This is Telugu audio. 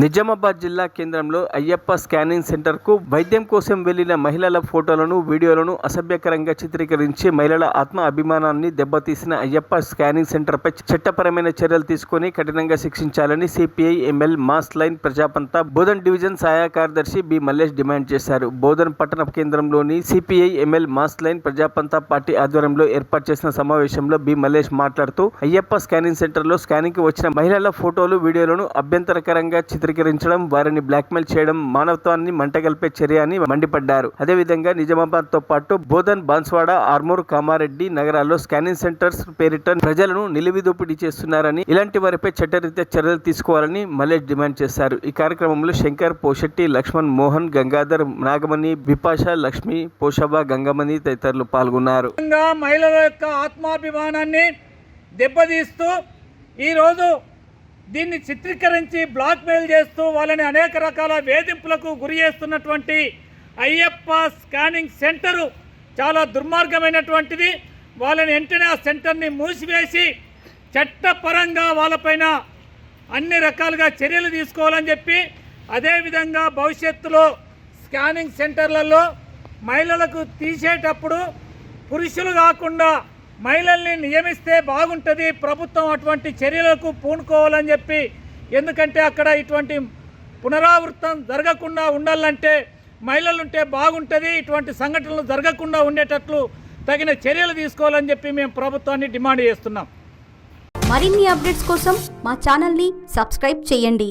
నిజామాబాద్ జిల్లా కేంద్రంలో అయ్యప్ప స్కానింగ్ సెంటర్కు వైద్యం కోసం వెళ్లిన మహిళల ఫోటోలను, వీడియోలను అసభ్యకరంగా చిత్రీకరించి మహిళల ఆత్మ అభిమానాన్ని దెబ్బతీసిన అయ్యప్ప స్కానింగ్ సెంటర్పై చట్టపరమైన చర్యలు తీసుకుని కఠినంగా శిక్షించాలని CPI ML mass line ప్రజాపంత Bodhan division సహాయ కార్యదర్శి బి మల్లేష్ డిమాండ్ చేశారు. బోధన్ పట్టణ కేంద్రంలోని CPI ML mass line ప్రజాపంత party ఆధ్వర్యంలో ఏర్పాటు చేసిన సమావేశంలో బి మల్లేష్ మాట్లాడుతూ అయ్యప్ప స్కానింగ్ సెంటర్లో స్కానింగ్ కు వచ్చిన మహిళల ఫోటోలు, వీడియోలను అభ్యంతరకరంగా చిత్రీకరించడం, వారిని బ్లాక్మెయిల్ చేయడం మానవత్వాన్ని మంటగల్పే చర్య అని మండిపడ్డారు. అదేవిధంగా నిజామాబాద్ తో పాటు బోధన్, బాన్స్వాడ, ఆర్మూర్, కామారెడ్డి నగరాల్లో స్కానింగ్ సెంటర్స్ పేరిట ప్రజలను నిలువిదోపిడీ చేస్తున్నారని, ఇలాంటి వారిపై చట్టరీత్యా చర్యలు తీసుకోవాలని మల్లేష్ డిమాండ్ చేశారు. ఈ కార్యక్రమంలో శంకర్, పోషెట్టి, లక్ష్మణ్, మోహన్, గంగాధర్, నాగమణి, విపాష, లక్ష్మి, పోషబ, గంగమణి తదితరులు పాల్గొన్నారు. మహిళల యొక్క ఆత్మాభిమానాన్ని దెబ్బతీస్తూ ఈరోజు దీన్ని చిత్రీకరించి బ్లాక్మెయిల్ చేస్తూ వాళ్ళని అనేక రకాల వేధింపులకు గురి చేస్తున్నటువంటి అయ్యప్ప స్కానింగ్ సెంటరు చాలా దుర్మార్గమైనటువంటిది. వాళ్ళని వెంటనే ఆ సెంటర్ని మూసివేసి చట్టపరంగా వాళ్ళపైన అన్ని రకాలుగా చర్యలు తీసుకోవాలని చెప్పి, అదేవిధంగా భవిష్యత్తులో స్కానింగ్ సెంటర్లలో మహిళలకు తీసేటప్పుడు పురుషులు కాకుండా మహిళల్ని నియమిస్తే బాగుంటుంది. ప్రభుత్వం అటువంటి చర్యలకు పూనుకోవాలని చెప్పి, ఎందుకంటే అక్కడ ఇటువంటి పునరావృతం జరగకుండా ఉండాలంటే మహిళలు ఉంటే బాగుంటుంది. ఇటువంటి సంఘటనలు జరగకుండా ఉండేటట్లు తగిన చర్యలు తీసుకోవాలని చెప్పి మేము ప్రభుత్వాన్ని డిమాండ్ చేస్తున్నాం. మరిన్ని అప్డేట్స్ కోసం మా ఛానల్ని సబ్స్క్రైబ్ చేయండి.